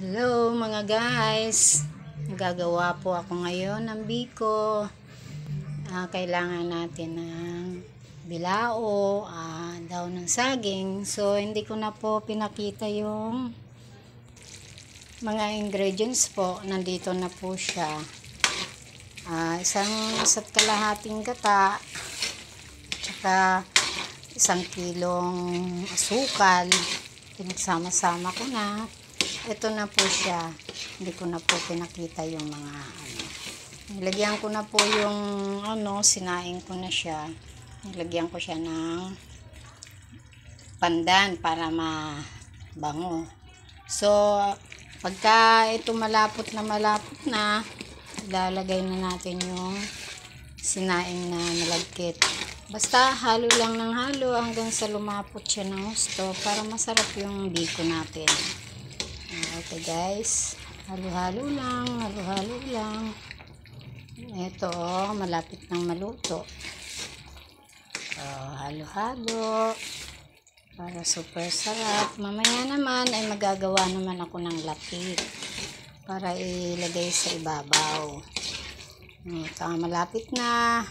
Hello mga guys, gagawa po ako ngayon ng biko. Kailangan natin ng bilao, daon ng saging. So hindi ko na po pinakita yung mga ingredients po. Nandito na po siya. Isang isa't kalahating gata, tsaka 1 kilong asukal. Pinagsama-sama ko na. Ito na po siya. Hindi ko na po pinakita yung mga Nilagyan ko na po yung sinaing ko na siya. Nilagyan ko siya ng pandan para mabango. So, pagka ito malapot na, ilalagay na natin yung sinaing na nalagkit. Basta halo lang ng halo hanggang sa lumapot siya ng gusto para masarap yung biko natin. Okay guys, halo-halo lang. Ito malapit nang maluto. Halo-halo para super sarap. Mamaya naman ay magagawa naman ako ng lapit para ilagay sa ibabaw. Ito malapit na.